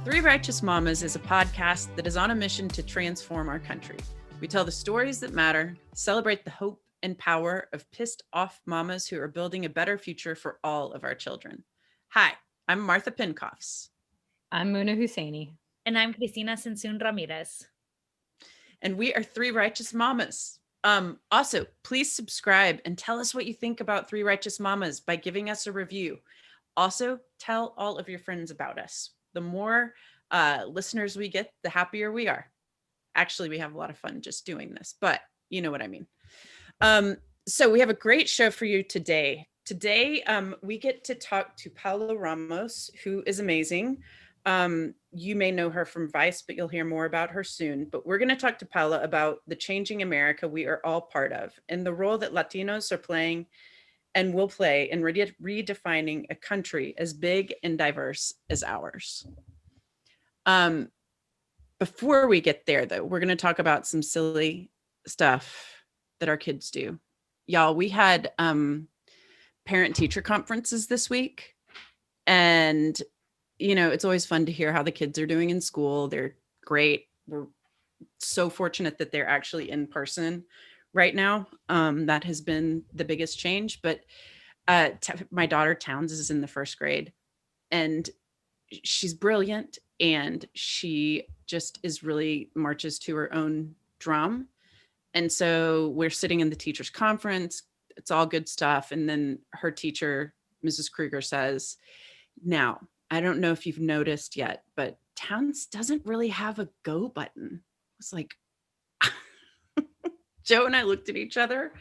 Three Righteous Mamas is a podcast that is on a mission to transform our country. We tell the stories that matter, celebrate the hope and power of pissed off mamas who are building a better future for all of our children. Hi, I'm Martha Pincoffs. I'm Muna Husseini. And I'm Cristina Sensun Ramirez. And we are Three Righteous Mamas. Also, please subscribe and tell us what you think about Three Righteous Mamas by giving us a review. Also, tell all of your friends about us. The more listeners we get, the happier we are. Actually, we have a lot of fun just doing this, but you know what I mean. So we have a great show for you today. Today, we get to talk to Paola Ramos, who is amazing. You may know her from Vice, but you'll hear more about her soon. But we're going to talk to Paola about the changing America we are all part of and the role that Latinos are playing and will play in redefining a country as big and diverse as ours. Before we get there, though, we're going to talk about some silly stuff that our kids do. Y'all, we had parent-teacher conferences this week. And, you know, it's always fun to hear how the kids are doing in school. They're great. We're so fortunate that they're actually in person right now. That has been the biggest change. But my daughter Towns is in the first grade, and she's brilliant, and she just is really marches to her own drum. And so we're sitting in the teacher's conference. It's all good stuff. And then her teacher, Mrs. Kruger, says, now, I don't know if you've noticed yet, but Towns doesn't really have a go button. It's like, Joe and I looked at each other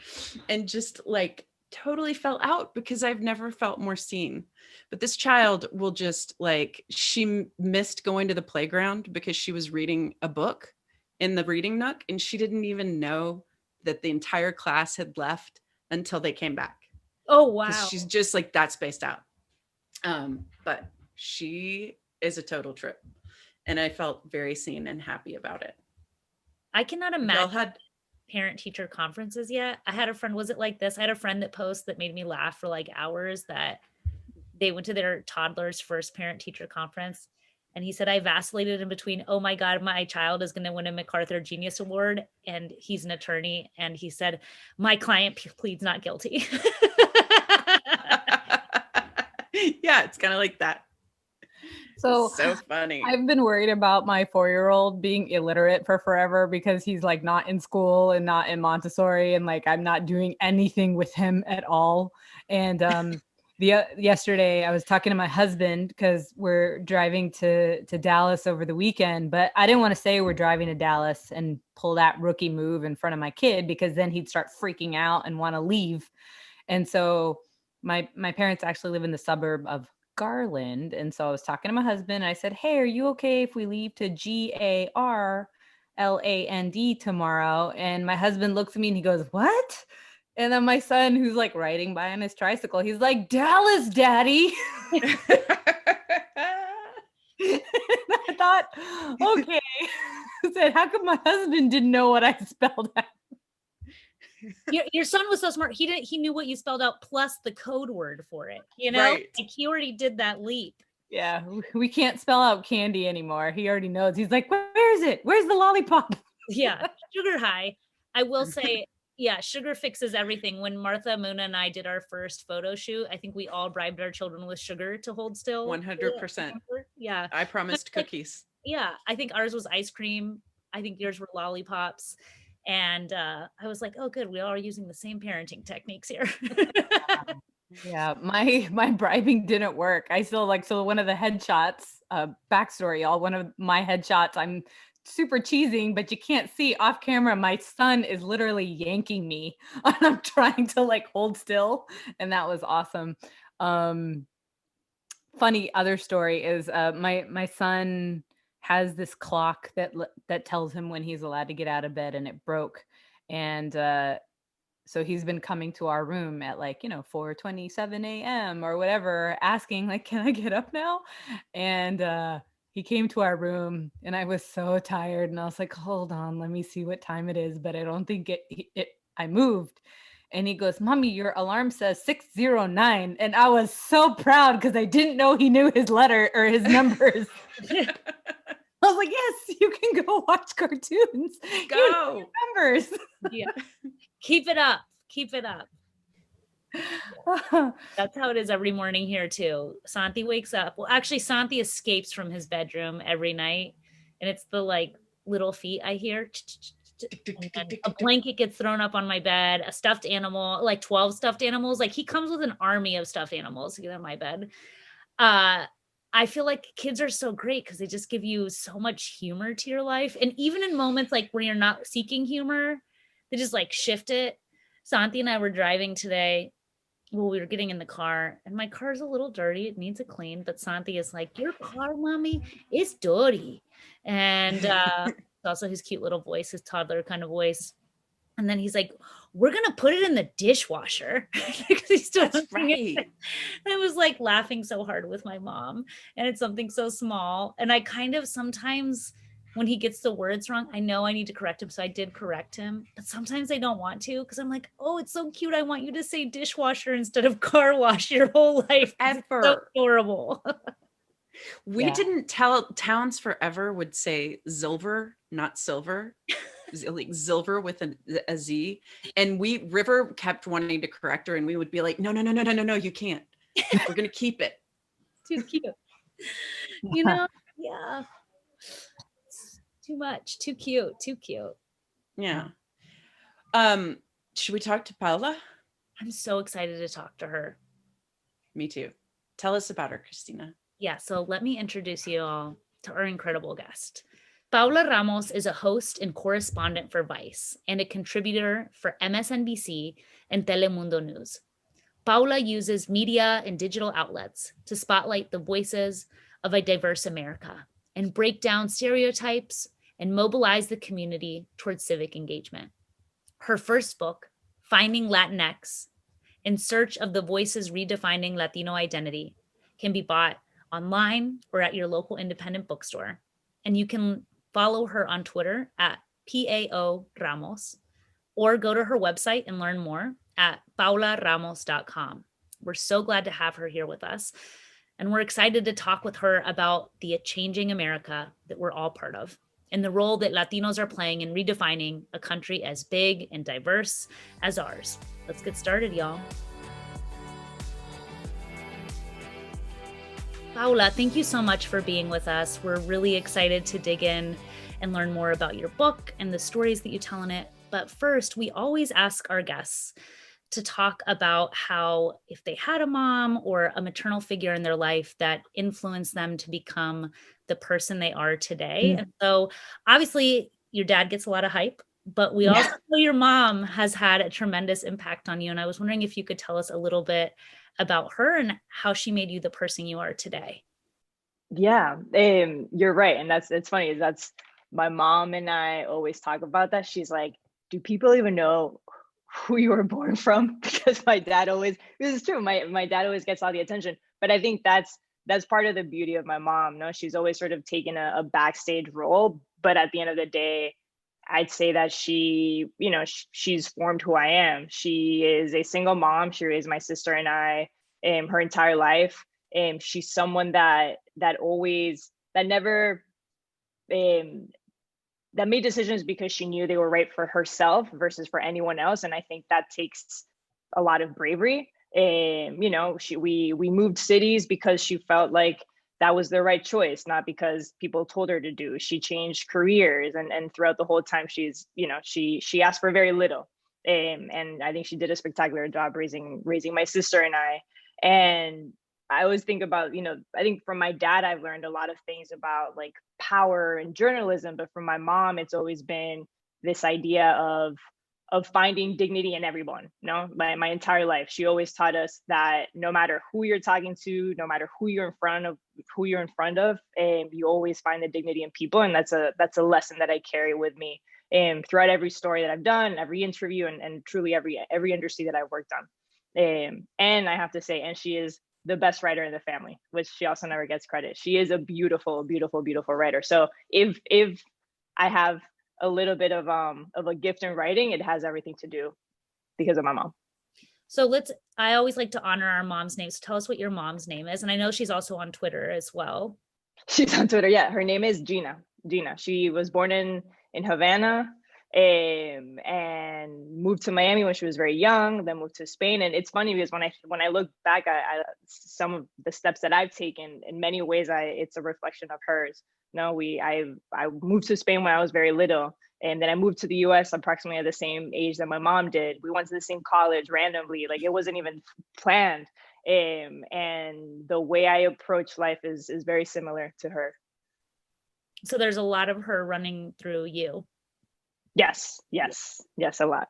and just like totally fell out because I've never felt more seen. But this child will just like, she missed going to the playground because she was reading a book in the reading nook, and she didn't even know that the entire class had left until they came back. Oh, wow. She's just like that spaced out. But she is a total trip, and I felt very seen and happy about it. I cannot imagine parent-teacher conferences yet. I had a friend, was it like this? I had a friend that posts that made me laugh for like hours, that they went to their toddler's first parent-teacher conference. And he said, I vacillated in between, oh my God, my child is going to win a MacArthur Genius Award. And he's an attorney. And he said, my client pleads not guilty. Yeah, it's kind of like that. So funny. I've been worried about my 4-year-old being illiterate for forever because he's like not in school and not in Montessori, and like I'm not doing anything with him at all. And yesterday I was talking to my husband because we're driving to Dallas over the weekend, but I didn't want to say we're driving to Dallas and pull that rookie move in front of my kid because then he'd start freaking out and want to leave. And so my parents actually live in the suburb of Garland. And so I was talking to my husband. I said, hey, are you okay if we leave to Garland tomorrow? And my husband looks at me and he goes, what? And then my son, who's like riding by on his tricycle, he's like, Dallas, Daddy. I thought, okay. I said, how come my husband didn't know what I spelled out? Your son was so smart. He knew what you spelled out plus the code word for it. You know, right. Like he already did that leap. Yeah, we can't spell out candy anymore. He already knows. He's like, where is it? Where's the lollipop? Yeah, sugar high. I will say, yeah, sugar fixes everything. When Martha, Muna, and I did our first photo shoot, I think we all bribed our children with sugar to hold still. 100%. Yeah. I promised cookies. Yeah, I think ours was ice cream. I think yours were lollipops. And I was like, oh, good. We all are using the same parenting techniques here. Yeah, my bribing didn't work. I still like, so one of the headshots, backstory, y'all, one of my headshots, I'm super cheesing, but you can't see off camera. My son is literally yanking me and I'm trying to like hold still. And that was awesome. Funny other story is my son has this clock that tells him when he's allowed to get out of bed, and it broke. And so he's been coming to our room at like, 4:27 a.m. or whatever, asking like, can I get up now? And he came to our room and I was so tired. And I was like, hold on, let me see what time it is. But I don't think I moved. And he goes, "Mommy, your alarm says 609." And I was so proud because I didn't know he knew his letter or his numbers. I was like, yes, you can go watch cartoons. Go. You know your numbers. Yeah. Keep it up. Keep it up. That's how it is every morning here too. Santi wakes up. Well, actually, Santi escapes from his bedroom every night, and it's the like little feet I hear. A blanket gets thrown up on my bed, a stuffed animal, like 12 stuffed animals. Like he comes with an army of stuffed animals to get on my bed. I feel like kids are so great because they just give you so much humor to your life. And even in moments like where you're not seeking humor, they just like shift it. Santi and I were driving today. Well, we were getting in the car and my car's a little dirty. It needs a clean, but Santi is like, "Your car, mommy, is dirty." And also his cute little voice, his toddler kind of voice. And then he's like, "We're going to put it in the dishwasher." Because he's still right. I was like laughing so hard with my mom, and it's something so small. And I kind of sometimes when he gets the words wrong, I know I need to correct him. So I did correct him, but sometimes I don't want to because I'm like, "Oh, it's so cute. I want you to say dishwasher instead of car wash your whole life." Ever. It's so adorable. We didn't tell Towns Forever would say Zilver, not silver. Like Zilver with a Z. And River kept wanting to correct her, and we would be like, no, you can't. We're going to keep it. Too cute. You know? Yeah. Too much. Too cute. Yeah. Should we talk to Paola? I'm so excited to talk to her. Me too. Tell us about her, Christina. Yeah, so let me introduce you all to our incredible guest. Paola Ramos is a host and correspondent for Vice and a contributor for MSNBC and Telemundo News. Paola uses media and digital outlets to spotlight the voices of a diverse America and break down stereotypes and mobilize the community towards civic engagement. Her first book, Finding Latinx, In Search of the Voices Redefining Latino Identity, can be bought online or at your local independent bookstore. And you can follow her on Twitter at Pao Ramos, or go to her website and learn more at paolaramos.com. We're so glad to have her here with us. And we're excited to talk with her about the changing America that we're all part of and the role that Latinos are playing in redefining a country as big and diverse as ours. Let's get started, y'all. Paola, thank you so much for being with us. We're really excited to dig in and learn more about your book and the stories that you tell in it. But first, we always ask our guests to talk about how, if they had a mom or a maternal figure in their life that influenced them to become the person they are today. And so obviously your dad gets a lot of hype, but we also know your mom has had a tremendous impact on you. And I was wondering if you could tell us a little bit about her and how she made you the person you are today. Yeah, you're right. And it's funny, that's my mom and I always talk about that. She's like, "Do people even know who you were born from?" Because my dad always, this is true, my dad always gets all the attention. But I think that's part of the beauty of my mom. No, she's always sort of taken a backstage role, but at the end of the day, I'd say that she, she's formed who I am. She is a single mom. She raised my sister and I her entire life. And she's someone that never that made decisions because she knew they were right for herself versus for anyone else. And I think that takes a lot of bravery. We moved cities because she felt like that was the right choice, not because people told her to do. She changed careers, and throughout the whole time, she asked for very little. And I think she did a spectacular job raising my sister and I. And I always think about, I think from my dad, I've learned a lot of things about like power and journalism, but from my mom, it's always been this idea of finding dignity in everyone. My entire life, she always taught us that no matter who you're talking to, no matter who you're in front of, you always find the dignity in people. And that's a lesson that I carry with me throughout every story that I've done, every interview, and truly every industry that I've worked on. And I have to say, and she is the best writer in the family, which she also never gets credit. She is a beautiful, beautiful, beautiful writer. So if I have a little bit of a gift in writing, it has everything to do because of my mom. So I always like to honor our mom's names. Tell us what your mom's name is. And I know she's also on Twitter as well. She's on Twitter. Yeah. Her name is Gina. She was born in Havana, and moved to Miami when she was very young, then moved to Spain. And it's funny because when I look back at some of the steps that I've taken, in many ways, it's a reflection of hers. I moved to Spain when I was very little. And then I moved to the US approximately at the same age that my mom did. We went to the same college randomly, like it wasn't even planned. And the way I approach life is very similar to her. So there's a lot of her running through you. Yes, a lot.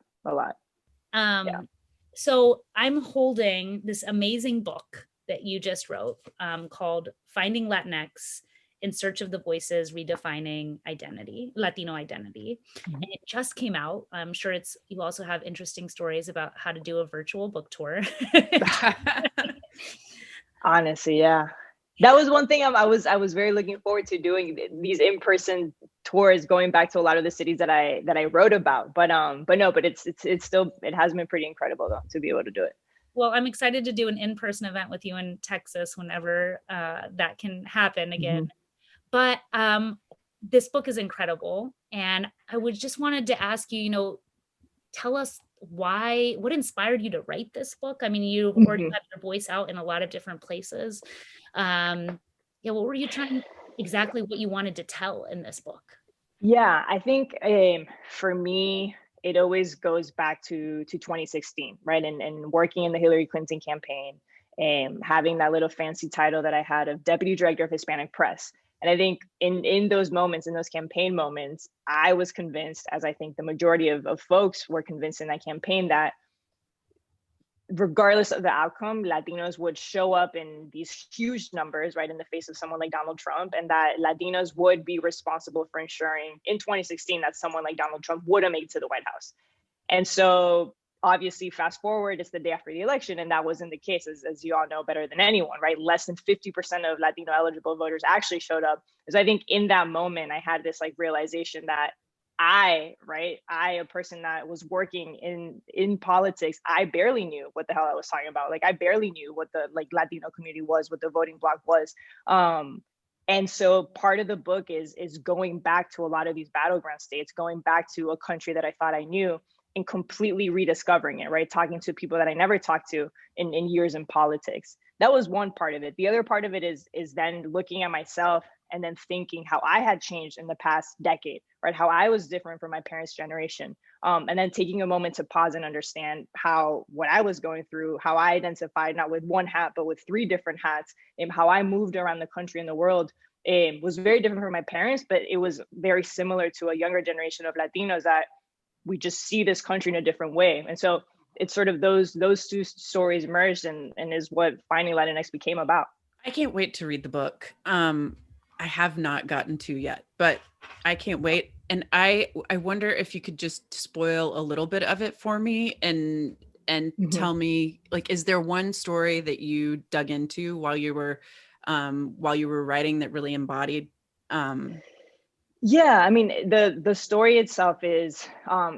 Yeah. So I'm holding this amazing book that you just wrote called Finding Latinx in Search of the Voices Redefining Latino Identity. Mm-hmm. And it just came out. I'm sure you also have interesting stories about how to do a virtual book tour. Honestly, yeah. That was one thing I was very looking forward to doing, these in-person tours, going back to a lot of the cities that I wrote about. But it's still, it has been pretty incredible though to be able to do it. Well, I'm excited to do an in-person event with you in Texas whenever that can happen again. Mm-hmm. But this book is incredible, and I just wanted to ask you, tell us what inspired you to write this book? I mean, you already have your voice out in a lot of different places. What were you exactly what you wanted to tell in this book? Yeah, I think for me, it always goes back to 2016, right? And working in the Hillary Clinton campaign, and having that little fancy title that I had of Deputy Director of Hispanic Press. And I think in those moments, in those campaign moments, I was convinced, as I think the majority of folks were convinced in that campaign, that regardless of the outcome, Latinos would show up in these huge numbers, right, in the face of someone like Donald Trump, and that Latinos would be responsible for ensuring in 2016 that someone like Donald Trump wouldn't make it to the White House. And so obviously, fast forward, it's the day after the election, and that wasn't the case, as you all know better than anyone, right? Less than 50% of Latino eligible voters actually showed up. So I think in that moment, I had this realization that I, a person that was working in politics, I barely knew what the hell I was talking about. I barely knew what the Latino community was, what the voting bloc was. And so part of the book is going back to a lot of these battleground states, going back to a country that I thought I knew, and completely rediscovering it, right? Talking to people that I never talked to in years in politics. That was one part of it. The other part of it is then looking at myself and then thinking how I had changed in the past decade, right? How I was different from my parents' generation. And then taking a moment to pause and understand what I was going through, how I identified not with one hat, but with 3 different hats, and how I moved around the country and the world. Was very different from my parents, but it was very similar to a younger generation of Latinos that we just see this country in a different way. And so it's sort of those 2 stories merged and is what Finding Latinx became about. I can't wait to read the book. I have not gotten to yet, but I can't wait. And I wonder if you could just spoil a little bit of it for me and tell me, is there one story that you dug into while you were writing that really embodied Yeah, I mean, the story itself is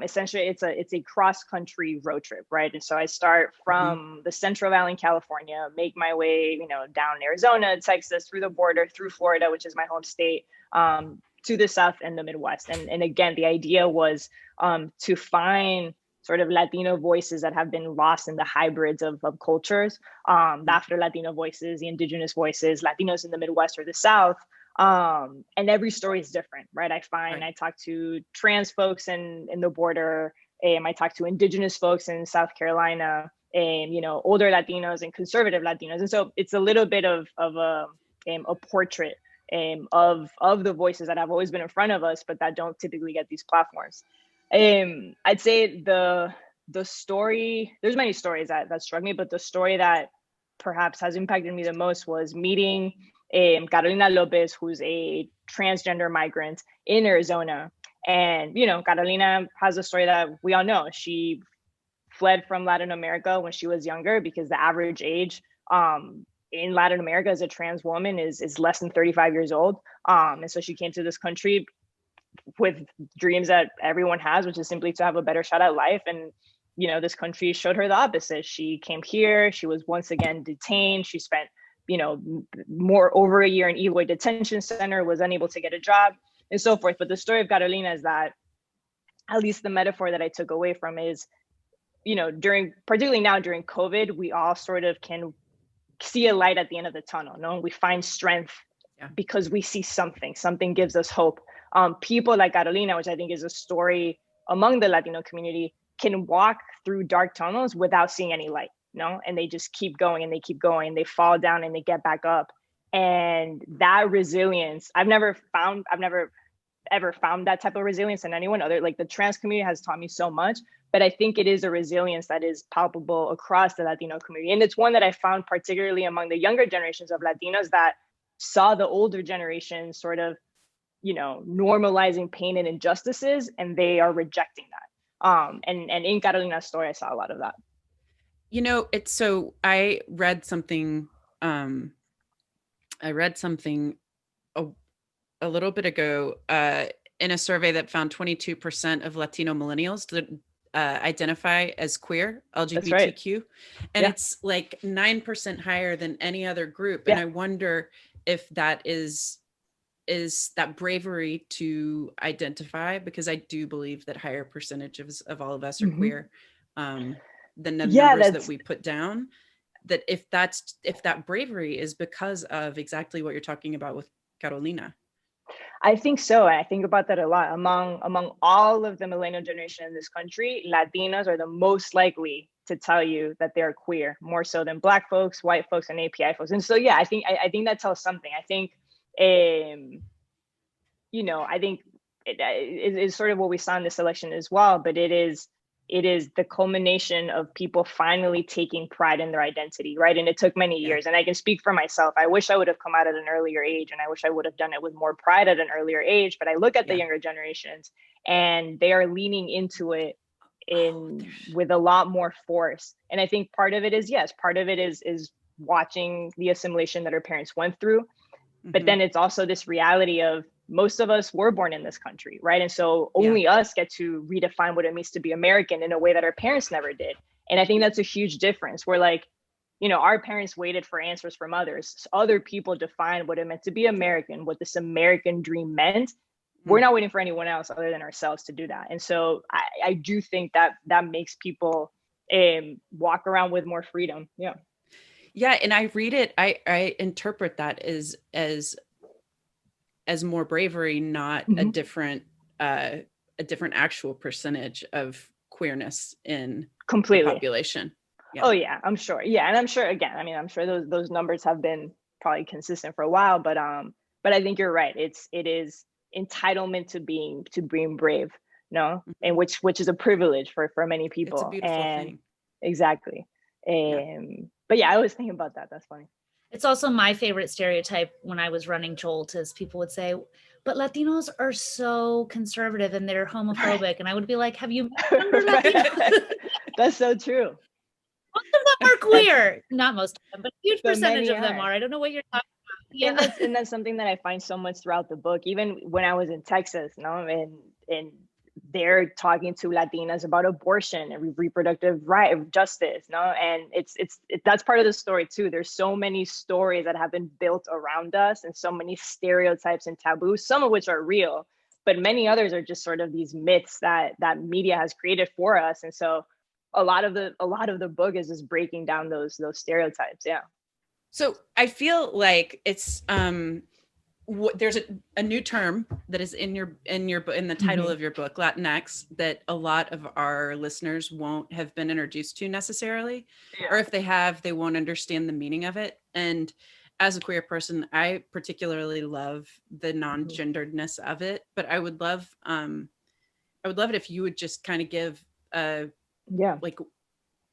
essentially it's a cross-country road trip, right? And so I start from the Central Valley in California, make my way, down Arizona, Texas, through the border, through Florida, which is my home state, to the South and the Midwest. And again, the idea was to find sort of Latino voices that have been lost in the hybrids of cultures, the Afro-Latino voices, the indigenous voices, Latinos in the Midwest or the South. And every story is different, right? I talk to trans folks in the border, I talk to indigenous folks in South Carolina, and older Latinos and conservative Latinos. And so it's a little bit of a portrait of the voices that have always been in front of us, but that don't typically get these platforms. I'd say the story, there's many stories that struck me, but the story that perhaps has impacted me the most was meeting Carolina Lopez, who's a transgender migrant in Arizona. And, Carolina has a story that we all know. She fled from Latin America when she was younger because the average age in Latin America as a trans woman is less than 35 years old. And so she came to this country with dreams that everyone has, which is simply to have a better shot at life. And this country showed her the opposite. She came here, she was once again detained, she spent more over a year in Eloy detention center, was unable to get a job, and so forth. But the story of Carolina is that, at least the metaphor that I took away from is, particularly now during COVID, we all sort of can see a light at the end of the tunnel. No, we find strength because we see something gives us hope. People like Carolina, which I think is a story among the Latino community, can walk through dark tunnels without seeing any light, and they just keep going and they keep going, and they fall down and they get back up. And that resilience, I've never ever found that type of resilience in anyone other. Like, the trans community has taught me so much, but I think it is a resilience that is palpable across the Latino community. And it's one that I found particularly among the younger generations of Latinos that saw the older generation sort of, normalizing pain and injustices, and they are rejecting that. And in Carolina's story, I saw a lot of that. I read something, a little bit ago in a survey that found 22% of Latino millennials that identify as queer, LGBTQ. Right. And it's like 9% higher than any other group. And I wonder if that is that bravery to identify, because I do believe that higher percentages of all of us are queer than the numbers that we put down. That if that bravery is because of exactly what you're talking about with Carolina. I think so. And I think about that a lot. Among all of the millennial generation in this country, Latinos are the most likely to tell you that they're queer, more so than Black folks, white folks, and API folks. And so, I think that tells something. I think, I think it is sort of what we saw in this election as well, but it is the culmination of people finally taking pride in their identity, right? And it took many years. And I can speak for myself. I wish I would have come out at an earlier age, and I wish I would have done it with more pride at an earlier age. But I look at the younger generations, and they are leaning into it with a lot more force. And I think part of it is, part of it is watching the assimilation that our parents went through. But then it's also this reality of, most of us were born in this country, right? And so only us get to redefine what it means to be American in a way that our parents never did. And I think that's a huge difference. We're like, our parents waited for answers from others. Other people defined what it meant to be American, what this American dream meant. We're not waiting for anyone else other than ourselves to do that. And so I do think that makes people walk around with more freedom. Yeah. Yeah. And I read it, I interpret that as more bravery, not a different actual percentage of queerness in the population. Yeah. Oh yeah, I'm sure. Yeah, and I'm sure, again, I'm sure those numbers have been probably consistent for a while, but I think you're right. It is entitlement to being brave, and which is a privilege for many people. It's a beautiful thing. Exactly. But I always think about that. That's funny. It's also my favorite stereotype when I was running Jolt, is people would say, but Latinos are so conservative and they're homophobic. And I would be like, have you met younger Latinos? That's so true. Most of them are queer. Not most of them, but a huge percentage of them are. I don't know what you're talking about. Yeah. And that's something that I find so much throughout the book. Even when I was in Texas, and they're talking to Latinas about abortion and reproductive right justice, and it's that's part of the story too. There's so many stories that have been built around us, and so many stereotypes and taboos, some of which are real, but many others are just sort of these myths that media has created for us. And so a lot of the book is just breaking down those stereotypes. Yeah. So I feel like it's there's a new term that is in the title of your book, Latinx, that a lot of our listeners won't have been introduced to necessarily, or if they have, they won't understand the meaning of it. And as a queer person, I particularly love the non-genderedness of it, but I would love it if you would just kind of give like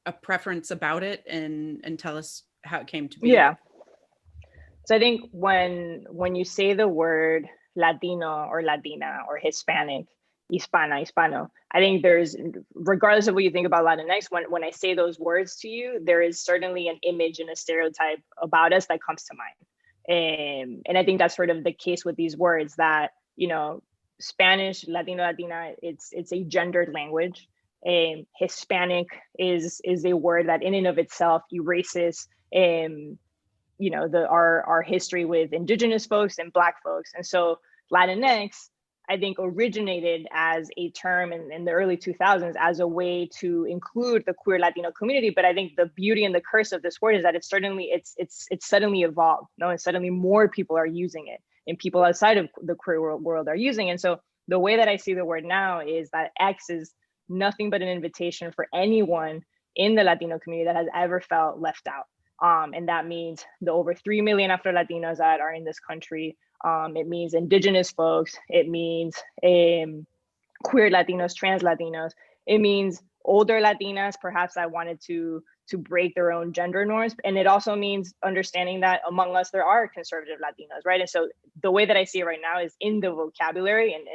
a preference about it and tell us how it came to be. Yeah. So I think when you say the word Latino or Latina or Hispanic, Hispano, I think there's, regardless of what you think about Latinx, when I say those words to you, there is certainly an image and a stereotype about us that comes to mind. And I think that's sort of the case with these words, that, Spanish, Latino, Latina, it's a gendered language. Hispanic is a word that in and of itself erases our history with indigenous folks and Black folks. And so Latinx, I think, originated as a term in the early 2000s as a way to include the queer Latino community. But I think the beauty and the curse of this word is that it's suddenly evolved. No, and suddenly more people are using it, and people outside of the queer world are using it. And so the way that I see the word now is that X is nothing but an invitation for anyone in the Latino community that has ever felt left out. And that means the over 3 million Afro-Latinos that are in this country. It means indigenous folks. It means queer Latinos, trans Latinos. It means older Latinas, perhaps that wanted to break their own gender norms. And it also means understanding that among us, there are conservative Latinos, right? And so the way that I see it right now is in the vocabulary and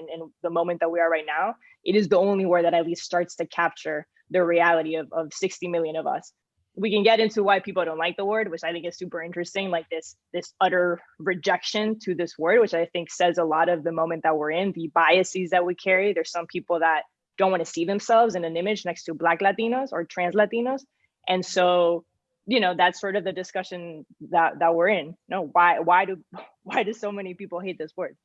the moment that we are right now, it is the only word that at least starts to capture the reality of 60 million of us. We can get into why people don't like the word, which I think is super interesting, like this utter rejection to this word, which I think says a lot of the moment that we're in, the biases that we carry. There's some people that don't want to see themselves in an image next to Black Latinos or trans Latinos. And so, that's sort of the discussion that we're in. No, why do so many people hate this word?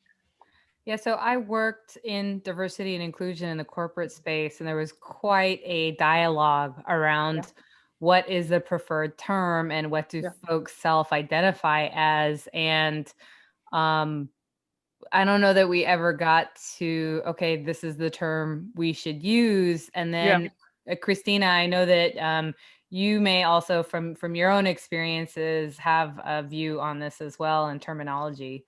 Yeah, so I worked in diversity and inclusion in the corporate space, and there was quite a dialogue around what is the preferred term and what do folks self-identify as. And I don't know that we ever got to, okay, this is the term we should use. And then Christina, I know that you may also from your own experiences have a view on this as well and terminology.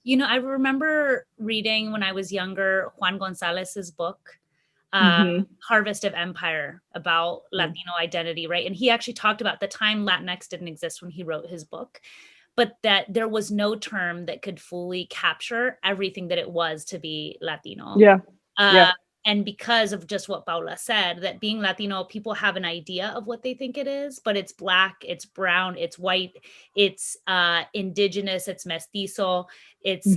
I remember reading when I was younger, Juan Gonzalez's book, Harvest of Empire, about Latino identity, right? And he actually talked about the time Latinx didn't exist when he wrote his book, but that there was no term that could fully capture everything that it was to be Latino. And because of just what Paola said, that being Latino, people have an idea of what they think it is, but it's Black, it's brown, it's white, it's indigenous, it's mestizo, it's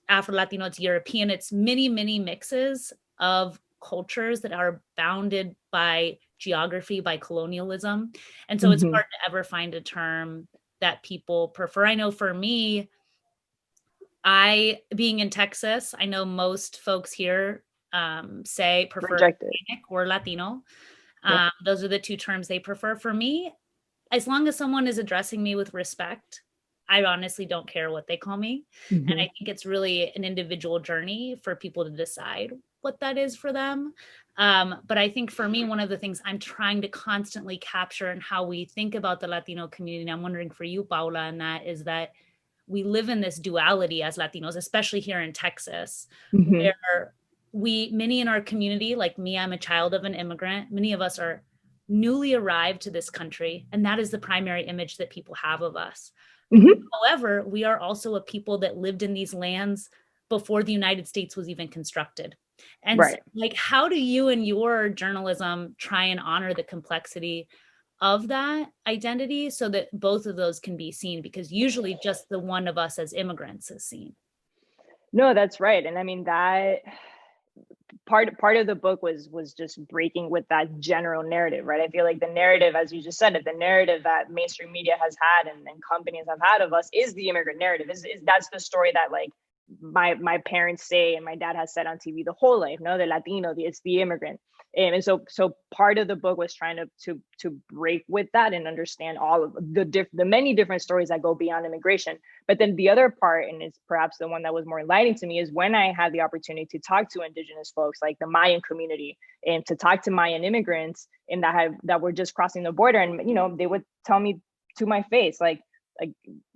Afro-Latino, it's European, it's many, many mixes of cultures that are bounded by geography, by colonialism. And so it's hard to ever find a term that people prefer. I know for me, being in Texas, I know most folks here prefer Hispanic or Latino. Those are the two terms they prefer. For me, as long as someone is addressing me with respect, I honestly don't care what they call me. And I think it's really an individual journey for people to decide what that is for them. But I think for me, one of the things I'm trying to constantly capture in how we think about the Latino community, and I'm wondering for you, Paola, and that is that we live in this duality as Latinos, especially here in Texas, where many in our community, like me, I'm a child of an immigrant. Many of us are newly arrived to this country, and that is the primary image that people have of us. However, we are also a people that lived in these lands before the United States was even constructed. And so, how do you in your journalism try and honor the complexity of that identity so that both of those can be seen? Because usually just the one of us as immigrants is seen. No, that's right. And I mean, that part of the book was just breaking with that general narrative, right? I feel like the narrative, as you just said, the narrative that mainstream media has had and companies have had of us is the immigrant narrative. That's the story that like my parents say and my dad has said on TV the whole life. No, the Latino, it's the immigrant. And so part of the book was trying to break with that and understand all of the many different stories that go beyond immigration. But then the other part, and it's perhaps the one that was more enlightening to me, is when I had the opportunity to talk to indigenous folks like the Mayan community and to talk to Mayan immigrants and that were just crossing the border. And, they would tell me to my face, like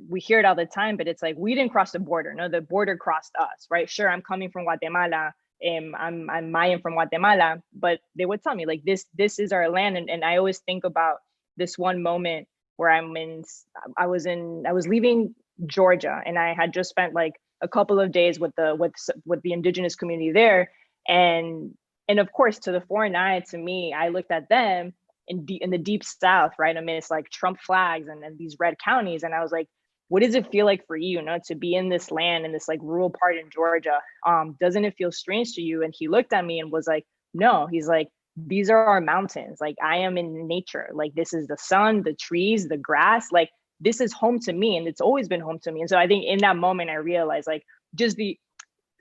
we hear it all the time, but it's like, we didn't cross the border. No, the border crossed us, right? Sure, I'm coming from Guatemala. I'm Mayan from Guatemala, but they would tell me like this is our land. And I always think about this one moment where I was leaving Georgia, and I had just spent like a couple of days with the indigenous community there. And of course, to the foreign eye, to me, I looked at them in the deep South, right? Amidst like Trump flags and these red counties. And I was like, what does it feel like for you, to be in this land, in this like rural part in Georgia? Doesn't it feel strange to you? And he looked at me and was like, no. He's like, these are our mountains. Like, I am in nature. Like, this is the sun, the trees, the grass. Like, this is home to me, and it's always been home to me. And so I think in that moment I realized, like, just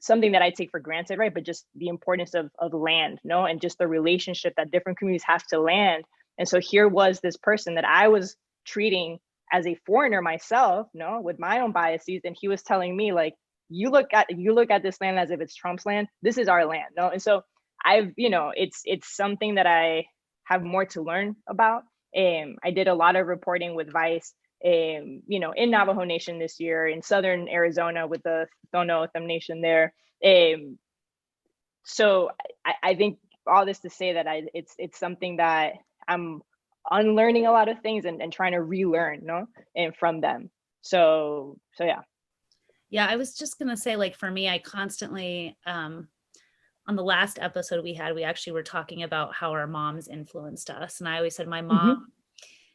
something that I take for granted, right? But just the importance of land, no, and just the relationship that different communities have to land. And so here was this person that I was treating as a foreigner myself, no, with my own biases, and he was telling me, like, you look at this land as if it's Trump's land. This is our land, no. And so I've, it's something that I have more to learn about. I did a lot of reporting with Vice, in Navajo Nation this year, in Southern Arizona with the Tohono O'odham Nation there. So I think all this to say that it's something that I'm unlearning a lot of things and trying to relearn, no, and from them. So yeah. Yeah, I was just gonna say, like, for me, I constantly, on the last episode we actually were talking about how our moms influenced us. And I always said my mom,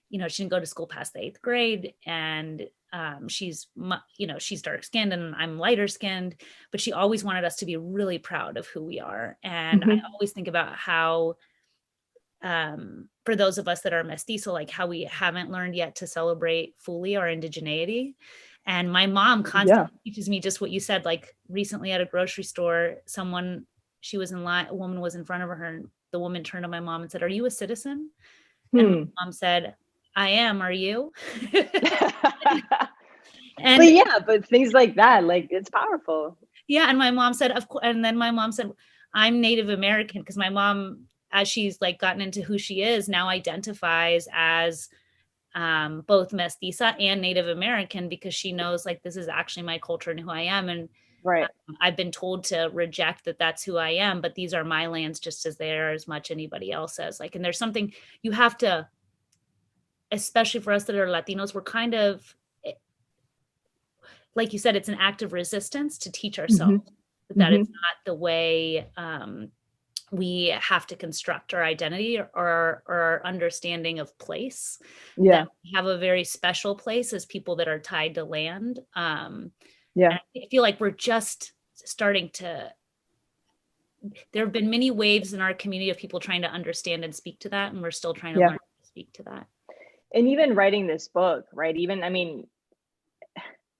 she didn't go to school past the 8th grade, and she's dark skinned and I'm lighter skinned, but she always wanted us to be really proud of who we are. And I always think about how, for those of us that are mestizo, like how we haven't learned yet to celebrate fully our indigeneity. And my mom constantly teaches me just what you said. Like, recently at a grocery store, she was in line, a woman was in front of her, and the woman turned to my mom and said, "Are you a citizen?" And my mom said, "I am, are you?" And but things like that, like, it's powerful. Yeah. And my mom said, of course. And then my mom said, "I'm Native American," because my mom, as she's like gotten into who she is now, identifies as both mestiza and Native American, because she knows, like, this is actually my culture and who I am. And right. I've been told to reject that that's who I am, but these are my lands just as they are as much anybody else's. Like, and there's something you have to, especially for us that are Latinos, we're kind of, like you said, it's an act of resistance to teach ourselves that it's not the way we have to construct our identity or our understanding of place. That we have a very special place as people that are tied to land. I feel like we're just starting to, there have been many waves in our community of people trying to understand and speak to that, and we're still trying to learn to speak to that. And even writing this book, right? Even, I mean,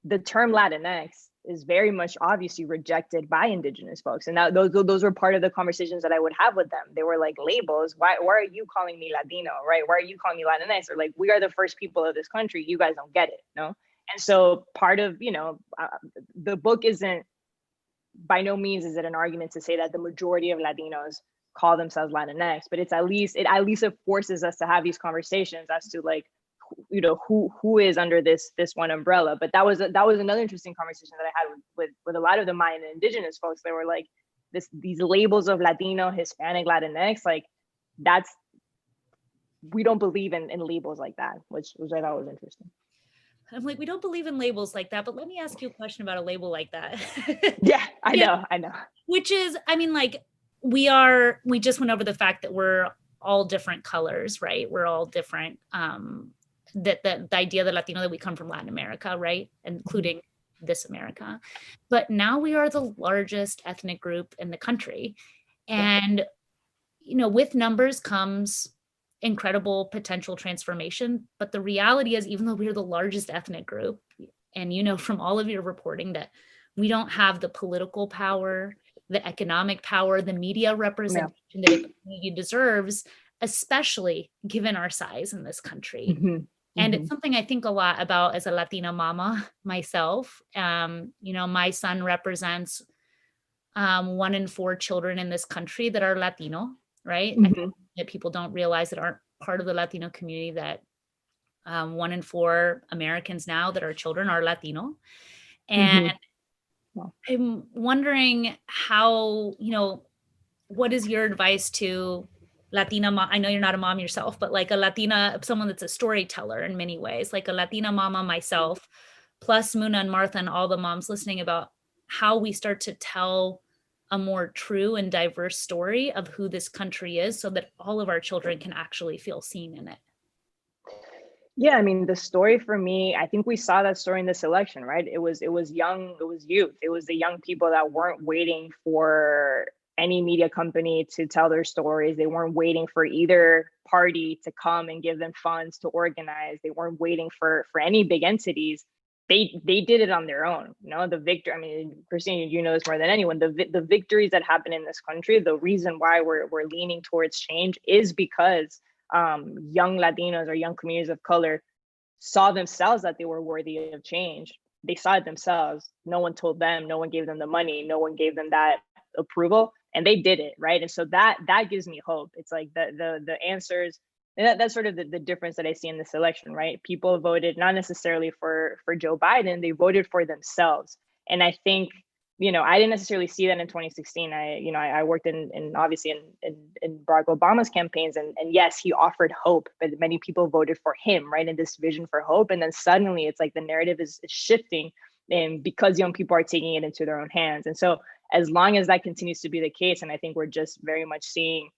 the term Latinx is very much obviously rejected by Indigenous folks. And those were part of the conversations that I would have with them. They were like, labels, why are you calling me Latino, right? Why are you calling me Latinx? Or like, we are the first people of this country. You guys don't get it, no? And so part of, the book isn't, by no means is it an argument to say that the majority of Latinos call themselves Latinx, but it forces us to have these conversations as to, like, who is under this one umbrella. But that was another interesting conversation that I had with a lot of the Mayan and Indigenous folks. They were like, these labels of Latino, Hispanic, Latinx, like, we don't believe in labels like that, which I thought was interesting. I'm like, we don't believe in labels like that, but let me ask you a question about a label like that. Yeah, I know. Which is, I mean, like, we just went over the fact that we're all different colors, right? We're all different. The idea that Latino, that we come from Latin America, right? Including this America. But now we are the largest ethnic group in the country. And, with numbers comes incredible potential transformation. But the reality is, even though we're the largest ethnic group, and from all of your reporting that we don't have the political power, the economic power, the media representation that a community deserves, especially given our size in this country. And it's something I think a lot about as a Latina mama myself. My son represents 1 in 4 children in this country that are Latino, right? I think that people don't realize that aren't part of the Latino community, that 1 in 4 Americans now that are children are Latino. And I'm wondering how, what is your advice to Latina mom? I know you're not a mom yourself, but like a Latina, someone that's a storyteller in many ways, like a Latina mama myself, plus Muna and Martha and all the moms listening, about how we start to tell a more true and diverse story of who this country is, so that all of our children can actually feel seen in it. Yeah, I mean, the story for me, I think we saw that story in this election, right? It was youth. It was the young people that weren't waiting for any media company to tell their stories. They weren't waiting for either party to come and give them funds to organize. They weren't waiting for any big entities. They did it on their own. The victory. I mean, Christine, you know this more than anyone. The victories that happen in this country, the reason why we're leaning towards change is because young Latinos or young communities of color saw themselves that they were worthy of change. They saw it themselves. No one told them. No one gave them the money. No one gave them that approval, and they did it, right? And so that gives me hope. It's like the answers, and that's sort of the difference that I see in this election, right? People voted not necessarily for Joe Biden, they voted for themselves. And I think, I didn't necessarily see that in 2016. I worked in obviously in Barack Obama's campaigns, and yes, he offered hope, but many people voted for him, right? In this vision for hope. And then suddenly it's like the narrative is shifting, and because young people are taking it into their own hands. And so as long as that continues to be the case, and I think we're just very much seeing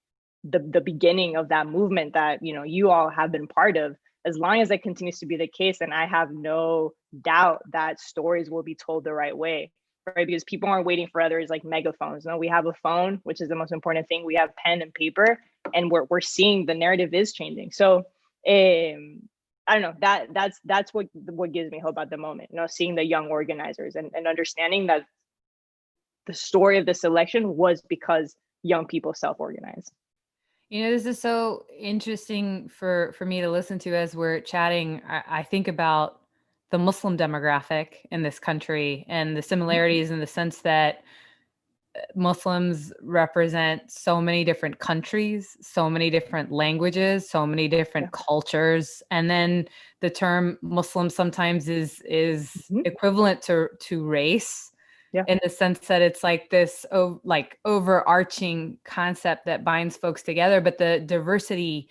the beginning of that movement that, you all have been part of, as long as that continues to be the case, then I have no doubt that stories will be told the right way, right? Because people aren't waiting for others like megaphones. No, we have a phone, which is the most important thing. We have pen and paper, and we're seeing the narrative is changing. So I don't know, that's what gives me hope at the moment, seeing the young organizers and understanding that the story of this election was because young people self-organized. This is so interesting for me to listen to as we're chatting. I think about the Muslim demographic in this country and the similarities in the sense that Muslims represent so many different countries, so many different languages, so many different cultures. And then the term Muslim sometimes is equivalent to race. Yeah. In the sense that it's like this overarching concept that binds folks together, but the diversity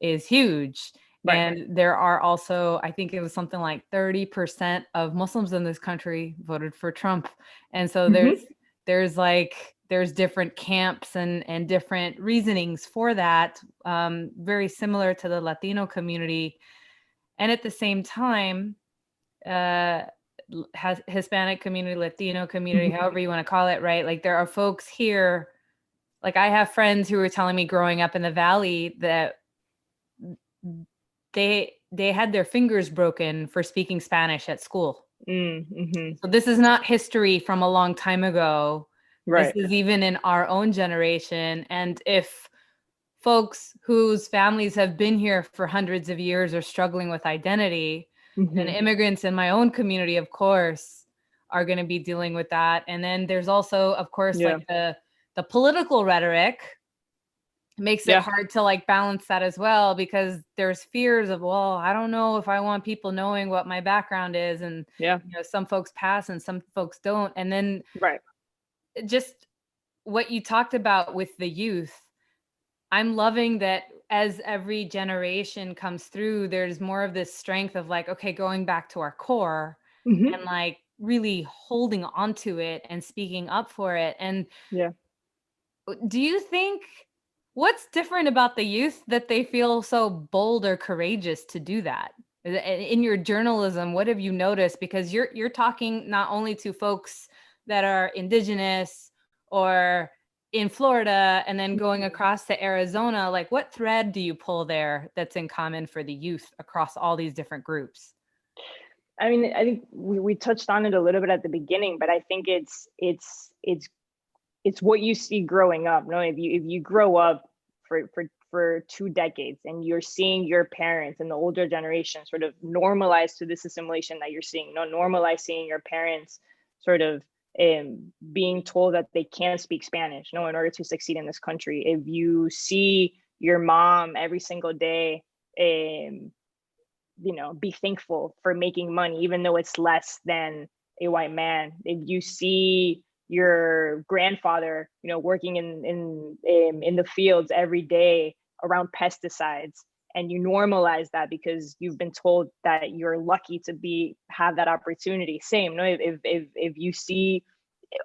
is huge. Right. And there are also, I think it was something like 30% of Muslims in this country voted for Trump. And so there's different camps and different reasonings for that, very similar to the Latino community. And at the same time, has Hispanic community, Latino community, however you want to call it, right? Like there are folks here, like I have friends who were telling me growing up in the Valley that they had their fingers broken for speaking Spanish at school. Mm-hmm. So this is not history from a long time ago. Right. This is even in our own generation. And if folks whose families have been here for hundreds of years are struggling with identity, and immigrants in my own community, of course, are going to be dealing with that. And then there's also, of course, like the political rhetoric makes it hard to like balance that as well, because there's fears of, well, I don't know if I want people knowing what my background is. And some folks pass and some folks don't. And then just what you talked about with the youth, I'm loving that as every generation comes through, there's more of this strength of like, okay, going back to our core and like really holding onto it and speaking up for it. And do you think what's different about the youth that they feel so bold or courageous to do that? In your journalism, what have you noticed? Because you're talking not only to folks that are indigenous or in Florida and then going across to Arizona, like what thread do you pull there that's in common for the youth across all these different groups? I mean, I think we touched on it a little bit at the beginning, but I think it's what you see growing up. No, if you grow up for 2 decades and you're seeing your parents and the older generation sort of normalize to this assimilation that you're seeing, normalize seeing your parents sort of being told that they can't speak Spanish, in order to succeed in this country. If you see your mom every single day, be thankful for making money, even though it's less than a white man. If you see your grandfather, working in the fields every day around pesticides, and you normalize that because you've been told that you're lucky to have that opportunity. Same, if you see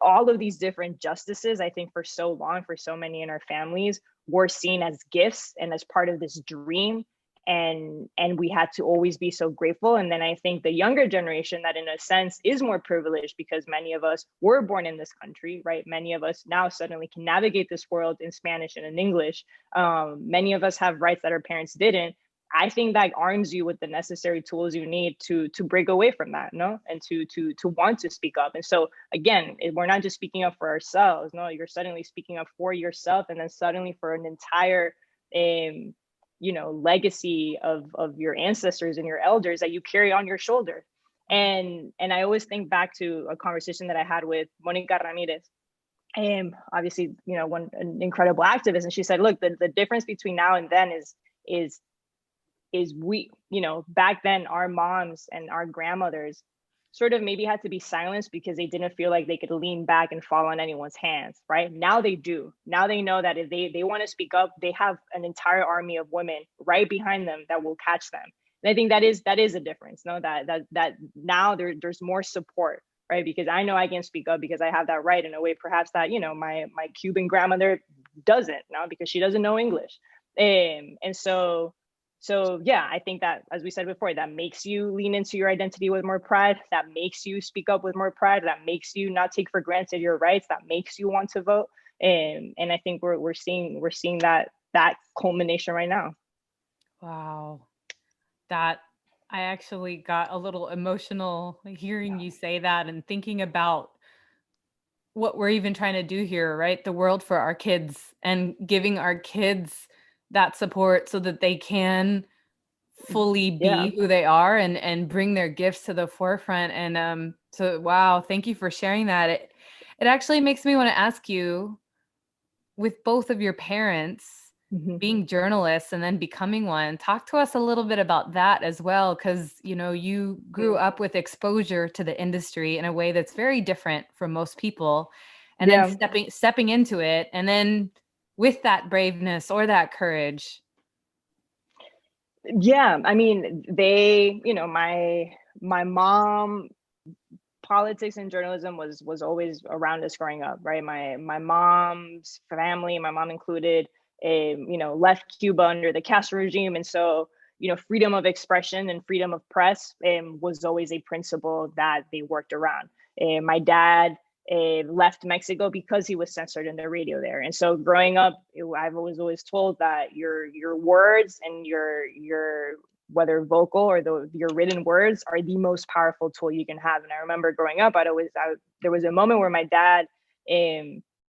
all of these different justices, I think for so long, for so many in our families, were seen as gifts and as part of this dream. and we had to always be so grateful. And then I think the younger generation that in a sense is more privileged because many of us were born in this country, right? Many of us now suddenly can navigate this world in Spanish and in English. Many of us have rights that our parents didn't. I think that arms you with the necessary tools you need to break away from that, no, and to want to speak up. And so again, we're not just speaking up for ourselves. No, you're suddenly speaking up for yourself, and then suddenly for an entire, legacy of your ancestors and your elders that you carry on your shoulder. And I always think back to a conversation that I had with Monica Ramirez. Obviously, an incredible activist, and she said, "Look, the difference between now and then is we, back then our moms and our grandmothers sort of maybe had to be silenced because they didn't feel like they could lean back and fall on anyone's hands, right? Now they do. Now they know that if they want to speak up, they have an entire army of women right behind them that will catch them. And I think that is a difference, no? That now there's more support, right? Because I know I can speak up because I have that right in a way perhaps that, my Cuban grandmother doesn't, no, because she doesn't know English. And so yeah, I think that, as we said before, that makes you lean into your identity with more pride, that makes you speak up with more pride, that makes you not take for granted your rights, that makes you want to vote. And I think we're seeing that culmination right now. Wow. That I actually got a little emotional hearing you say that and thinking about what we're even trying to do here, right? The world for our kids and giving our kids that support so that they can fully be who they are and bring their gifts to the forefront. And so, wow, thank you for sharing that. It actually makes me want to ask you, with both of your parents being journalists and then becoming one, talk to us a little bit about that as well, because you grew up with exposure to the industry in a way that's very different from most people, and then stepping into it, and then with that braveness or that courage. Yeah, I mean, my mom, politics and journalism was always around us growing up, right? My mom's family, my mom included, left Cuba under the Castro regime, and so freedom of expression and freedom of press was always a principle that they worked around. My dad left Mexico because he was censored in the radio there. And so growing up, I've always told that your words and your whether vocal or your written words are the most powerful tool you can have. And I remember growing up, there was a moment where my dad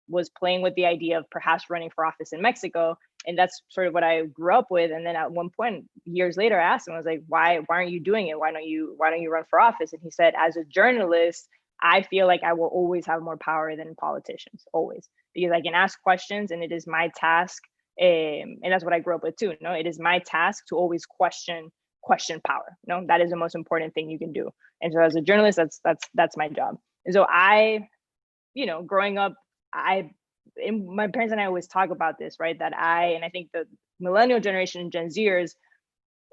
was playing with the idea of perhaps running for office in Mexico. And that's sort of what I grew up with. And then at one point, years later, I asked him, I was like, why aren't you doing it? Why don't you run for office? And he said, as a journalist, I feel like I will always have more power than politicians, always, because I can ask questions, and it is my task. And that's what I grew up with too. No, it is my task to always question power. No, that is the most important thing you can do. And so as a journalist, that's my job. And so growing up, my parents and I always talk about this, right? And I think the millennial generation, Gen Zers,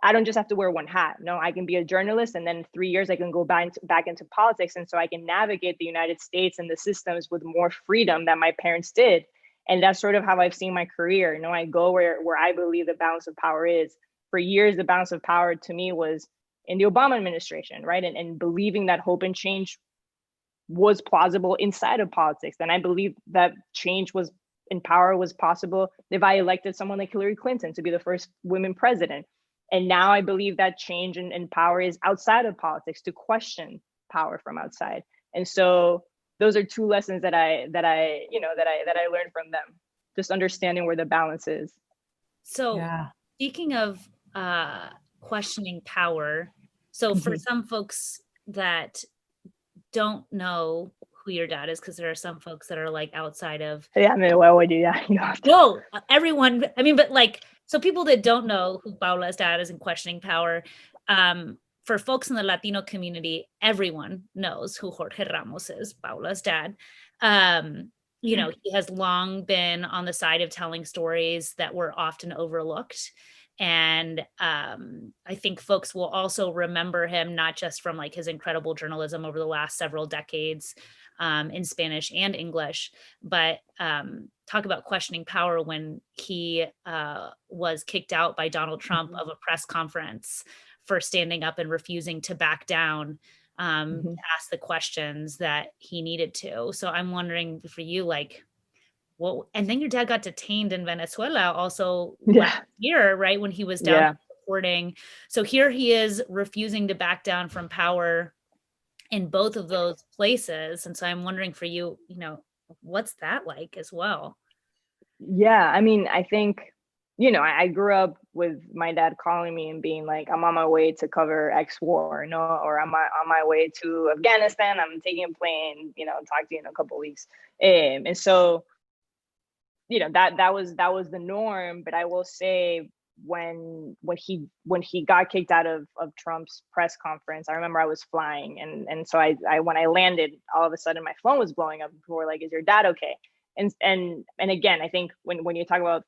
I don't just have to wear one hat. No, I can be a journalist, and then in 3 years I can go back into politics. And so I can navigate the United States and the systems with more freedom than my parents did. And that's sort of how I've seen my career. I go where I believe the balance of power is. For years, the balance of power to me was in the Obama administration, right? And believing that hope and change was plausible inside of politics. And I believe that change in power was possible if I elected someone like Hillary Clinton to be the first woman president. And now I believe that change in power is outside of politics, to question power from outside. And so those are two lessons that I learned from them, just understanding where the balance is. So speaking of questioning power, so for some folks that don't know who your dad is, because there are some folks that are like outside of. Yeah, I mean, why would you? Yeah, no, everyone. I mean, but like, so people that don't know who Paola's dad is and questioning power, for folks in the Latino community, everyone knows who Jorge Ramos is, Paola's dad. He has long been on the side of telling stories that were often overlooked. And I think folks will also remember him not just from like his incredible journalism over the last several decades in Spanish and English, but talk about questioning power when he was kicked out by Donald Trump of a press conference for standing up and refusing to back down, ask the questions that he needed to. So I'm wondering for you, like, well, and then your dad got detained in Venezuela also last year, right? When he was down reporting. So here he is refusing to back down from power in both of those places. And so I'm wondering for you, you know, what's that like as well? Yeah, I mean, I think, you know, I grew up with my dad calling me and being like, I'm on my way to cover X war, no, or I'm on my way to Afghanistan. I'm taking a plane, you know, talk to you in a couple of weeks. And so, you know, that was the norm. But I will say, when he got kicked out of Trump's press conference, I remember I was flying, and so I when I landed, all of a sudden my phone was blowing up. People were like, "Is your dad okay?" And again, I think when you talk about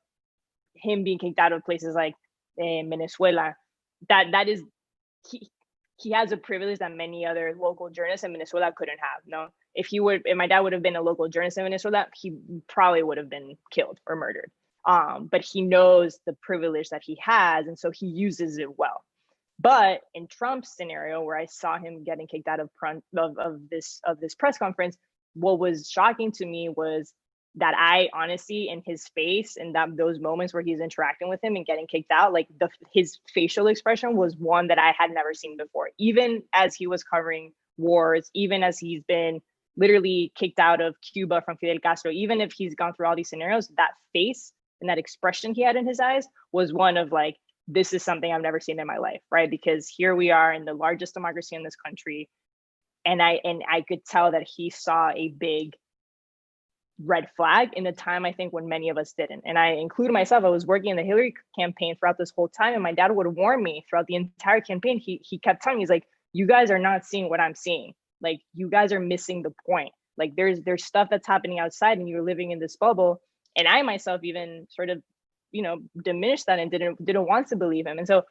him being kicked out of places like Venezuela, that is, he has a privilege that many other local journalists in Venezuela couldn't have. No, if my dad would have been a local journalist in Venezuela, he probably would have been killed or murdered. But he knows the privilege that he has, and so he uses it well. But in Trump's scenario, where I saw him getting kicked out of this press conference, what was shocking to me was that I honestly, in his face, and those moments where he's interacting with him and getting kicked out, like his facial expression was one that I had never seen before. Even as he was covering wars, even as he's been literally kicked out of Cuba from Fidel Castro, even if he's gone through all these scenarios, that face and that expression he had in his eyes was one of like, this is something I've never seen in my life, right? Because here we are in the largest democracy in this country, and I could tell that he saw a big red flag in a time, I think, when many of us didn't. And I include myself. I was working in the Hillary campaign throughout this whole time, and my dad would warn me throughout the entire campaign. He kept telling me, he's like, you guys are not seeing what I'm seeing. Like, you guys are missing the point. Like, there's stuff that's happening outside, and you're living in this bubble. And I myself even sort of, you know, diminished that and didn't want to believe him. And so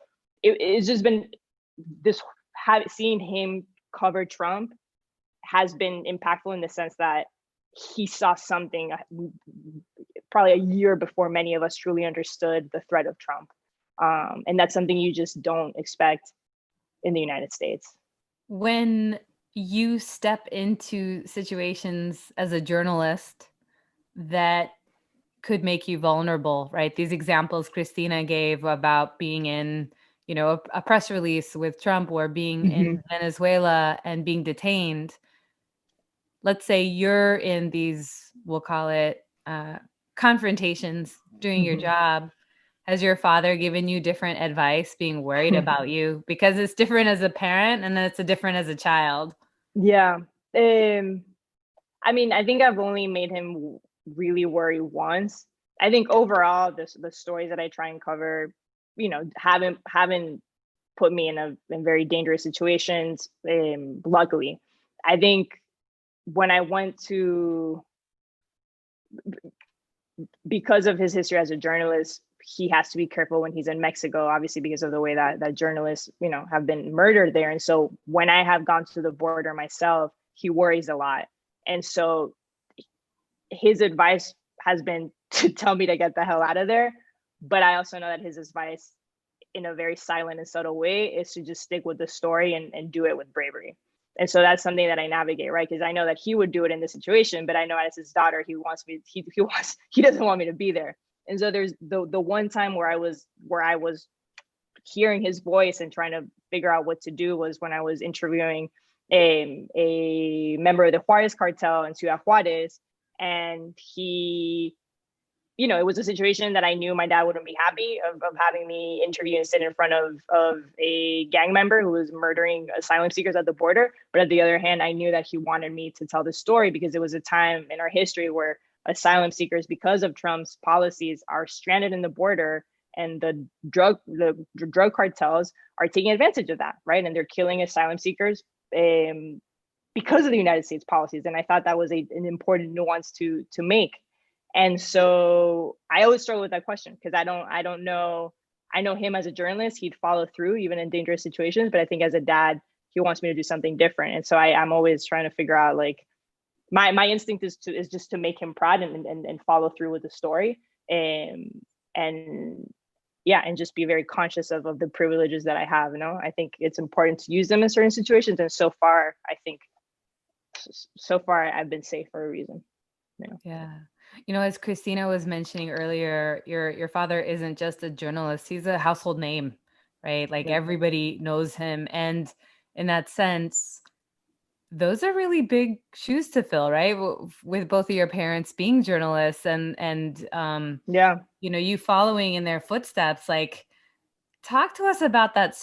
it's just been this, seeing him cover Trump has been impactful in the sense that he saw something probably a year before many of us truly understood the threat of Trump. And that's something you just don't expect in the United States. When you step into situations as a journalist that could make you vulnerable, right? These examples Christina gave about being in, you know, a press release with Trump, or being in Venezuela and being detained. Let's say you're in these, we'll call it confrontations doing your job. Has your father given you different advice, being worried about you? Because it's different as a parent and then it's different as a child. Yeah. I mean, I think I've only made him really worry once. I think overall, the stories that I try and cover, you know, haven't put me in very dangerous situations. Luckily, I think when I went to, because of his history as a journalist, he has to be careful when he's in Mexico, obviously, because of the way that journalists, you know, have been murdered there. And so when I have gone to the border myself, he worries a lot. And so his advice has been to tell me to get the hell out of there. But I also know that his advice, in a very silent and subtle way, is to just stick with the story and do it with bravery. And so that's something that I navigate, right? Because I know that he would do it in this situation, but I know as his daughter, he doesn't want me to be there. And so there's the one time where I was hearing his voice and trying to figure out what to do was when I was interviewing a member of the Juarez cartel in Ciudad Juarez, and he, you know, it was a situation that I knew my dad wouldn't be happy of having me interview and sit in front of a gang member who was murdering asylum seekers at the border. But on the other hand, I knew that he wanted me to tell the story because it was a time in our history where asylum seekers, because of Trump's policies, are stranded in the border, and the drug cartels are taking advantage of that, right? And they're killing asylum seekers because of the United States policies. And I thought that was an important nuance to make. And so I always struggle with that question because I don't know I know him as a journalist, he'd follow through even in dangerous situations, but I think as a dad, he wants me to do something different. And so I'm always trying to figure out, like, my instinct is just to make him proud and follow through with the story. And yeah, and just be very conscious of the privileges that I have. I think it's important to use them in certain situations. And so far, I think I've been safe for a reason. Yeah. As Christina was mentioning earlier, your father isn't just a journalist, he's a household name, right? Like, everybody knows him. And in that sense, those are really big shoes to fill, right? With both of your parents being journalists and you following in their footsteps. Like, talk to us about that,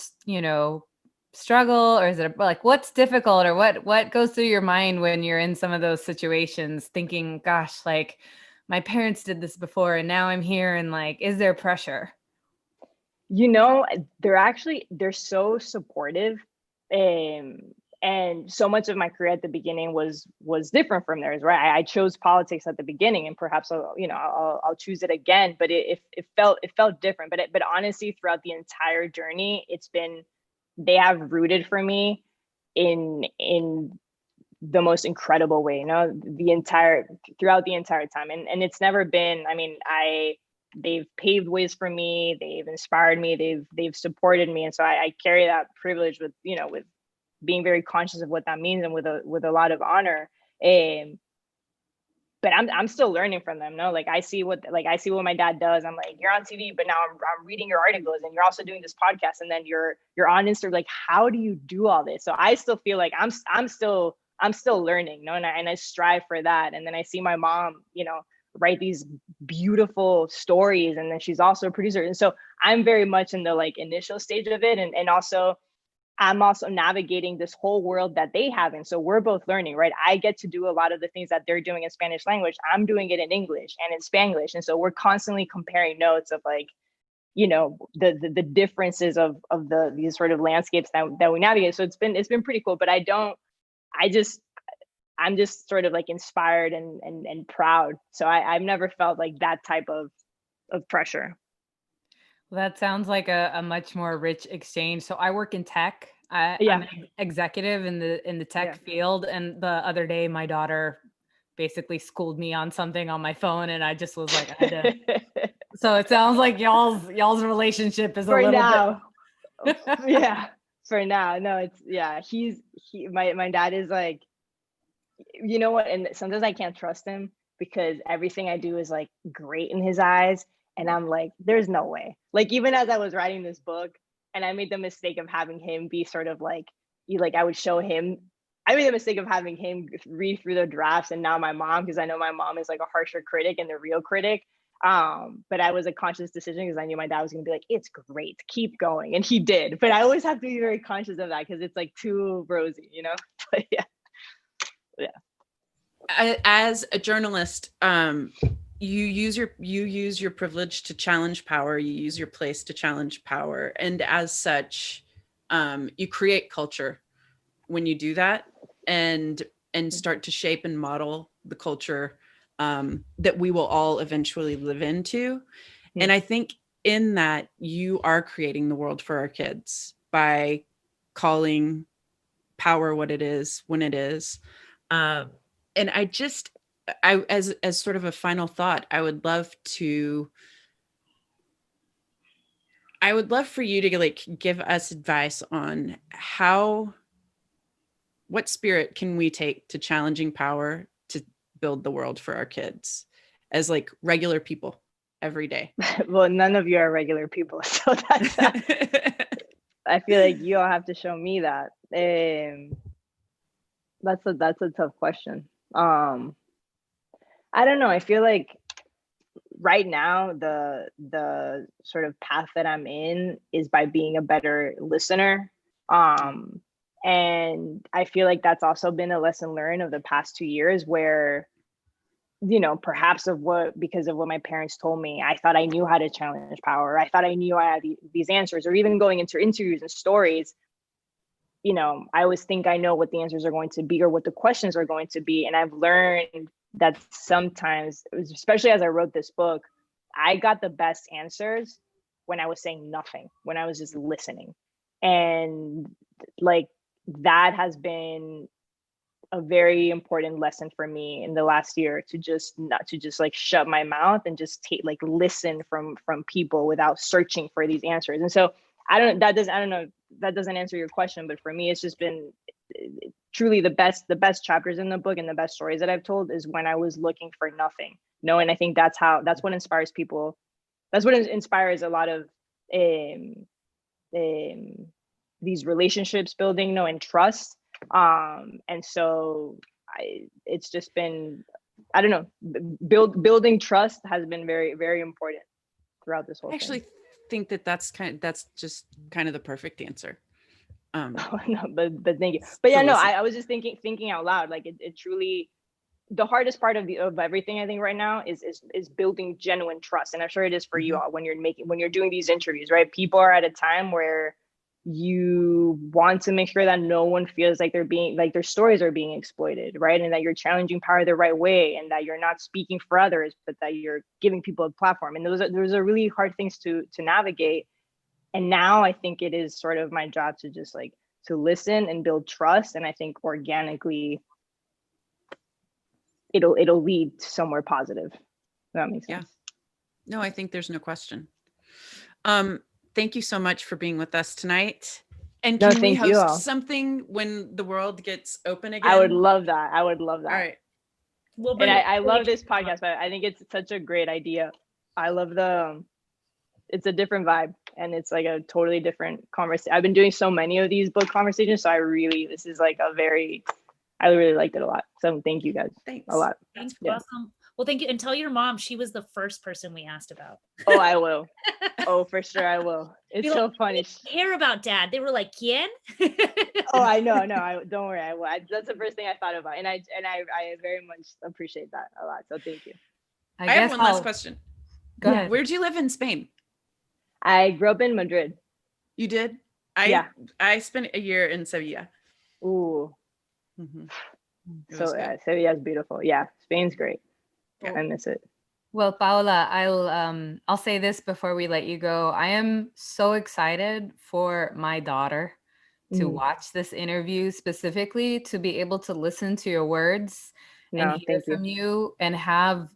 struggle, or is it like, what's difficult, or what goes through your mind when you're in some of those situations thinking, gosh, like, my parents did this before and now I'm here, and like, is there pressure? They're so supportive. And so much of my career at the beginning was different from theirs, right? I chose politics at the beginning, and perhaps I'll choose it again, but it felt different. But honestly, throughout the entire journey, they have rooted for me in the most incredible way, throughout the entire time. And it's never been, they've paved ways for me, they've inspired me, they've supported me. And so I carry that privilege with being very conscious of what that means, and with a lot of honor. But I'm still learning from them. No, like, I see what my dad does. I'm like, you're on TV, but now I'm reading your articles, and you're also doing this podcast, and then you're on Instagram. Like, how do you do all this? So I still feel like I'm still learning, no, and I strive for that. And then I see my mom, write these beautiful stories, and then she's also a producer. And so I'm very much in the, like, initial stage of it, and also I'm also navigating this whole world that they haven't. So we're both learning, right? I get to do a lot of the things that they're doing in Spanish language. I'm doing it in English and in Spanglish. And so we're constantly comparing notes of, like, the differences of these sort of landscapes that we navigate. So it's been pretty cool. But I'm just sort of, like, inspired and proud. So I've never felt like that type of pressure. Well, that sounds like a much more rich exchange. So I work in tech. I'm an executive in the tech field. And the other day, my daughter basically schooled me on something on my phone, and I just was like, I had to. So it sounds like y'all's relationship is for a little now. bit. Yeah, for now. No, it's my dad is like, you know what? And sometimes I can't trust him, because everything I do is, like, great in his eyes. And I'm like, there's no way. Like, even as I was writing this book, and I made the mistake of having him be sort of like, I would show him, I made the mistake of having him read through the drafts, and now my mom, because I know my mom is, like, a harsher critic and the real critic. But I was a conscious decision, because I knew my dad was going to be like, it's great, keep going. And he did. But I always have to be very conscious of that, because it's, like, too rosy, But yeah. As a journalist, you use your privilege to challenge power. You use your place to challenge power, and as such, you create culture when you do that, and start to shape and model the culture that we will all eventually live into. And I think in that, you are creating the world for our kids by calling power what it is when it is. And as sort of a final thought, I would love for you to, like, give us advice on what spirit can we take to challenging power to build the world for our kids as, like, regular people every day. Well, none of you are regular people, so that's I feel like you all have to show me that. That's a tough question. I don't know. I feel like right now the sort of path that I'm in is by being a better listener. And I feel like that's also been a lesson learned of the past 2 years, where, perhaps because of what my parents told me, I thought I knew how to challenge power. I thought I knew I had these answers, or even going into interviews and stories, I always think I know what the answers are going to be, or what the questions are going to be. And I've learned that sometimes, especially as I wrote this book, I got the best answers when I was saying nothing, when I was just listening. And like that has been a very important lesson for me in the last year, to just not to just like shut my mouth and just take like listen from people without searching for these answers. And so I don't know, that doesn't answer your question, but for me it's just been truly the best chapters in the book and the best stories that I've told is when I was looking for nothing. No, and I think that's what inspires people. That's what inspires a lot of these relationships building, and trust. And so it's just been, I don't know, building trust has been very, very important throughout this whole thing. I actually think that's just kind of the perfect answer. No, but thank you. But yeah, no, I was just thinking out loud. Like it truly, the hardest part of everything I think right now is building genuine trust. And I'm sure it is for you all when you're doing these interviews, right? People are at a time where you want to make sure that no one feels like their stories are being exploited, right? And that you're challenging power the right way, and that you're not speaking for others, but that you're giving people a platform. And those are really hard things to navigate. And now I think it is sort of my job to just like to listen and build trust. And I think organically it'll lead to somewhere positive. That makes sense. Yeah. No, I think there's no question. Thank you so much for being with us tonight. And can we host something when the world gets open again? I would love that. All right. And I love this podcast, but I think it's such a great idea. I love it's a different vibe, and it's like a totally different conversation. I've been doing so many of these book conversations, so this is like I really liked it a lot. So thank you guys. Thanks a lot. Thanks. Welcome. Well, thank you. And tell your mom she was the first person we asked about. Oh, I will. Oh, for sure I will. It's so funny. Care about Dad. They were like, ¿Quién? Oh, I know. No, don't worry. I will. That's the first thing I thought about. And I very much appreciate that a lot. So thank you. I have one last question. Go ahead. Where'd you live in Spain? I grew up in Madrid. You did? I spent a year in Sevilla. Ooh. So Sevilla is beautiful. Yeah, Spain's great. Yeah, I miss it. Well, Paola, I'll say this before we let you go. I am so excited for my daughter to watch this interview, specifically to be able to listen to your words and hear from you and have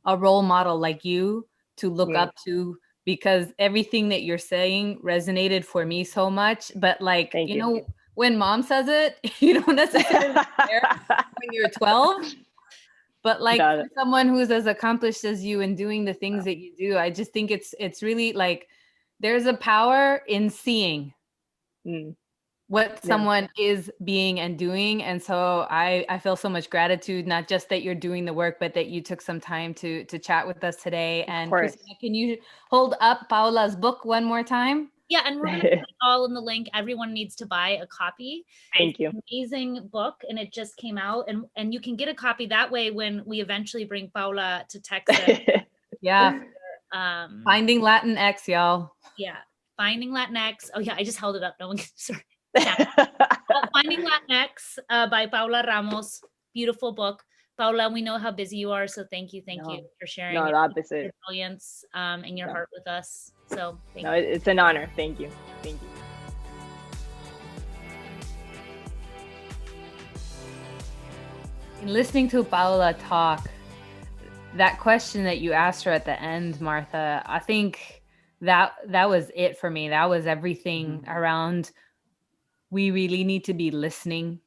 a role model like you to look up to, because everything that you're saying resonated for me so much. But like, you know, when mom says it, you don't necessarily care when you're 12. But like someone who's as accomplished as you and doing the things that you do, I just think it's really like there's a power in seeing what someone is being and doing. And so I feel so much gratitude, not just that you're doing the work, but that you took some time to chat with us today. And Christina, can you hold up Paola's book one more time? Yeah, and we're going to put it all in the link. Everyone needs to buy a copy. Thank you. It's an amazing book, and it just came out. And you can get a copy that way when we eventually bring Paola to Texas. Yeah. Finding Latinx, y'all. Yeah, Finding Latinx. Oh yeah, I just held it up. No one can. Sorry. Finding Latinx by Paola Ramos. Beautiful book. Paola, we know how busy you are, so thank you for sharing your brilliance and your heart with us. So thank you. It's an honor. Thank you. In listening to Paola talk, that question that you asked her at the end, Martha, I think that was it for me. That was everything around. We really need to be listening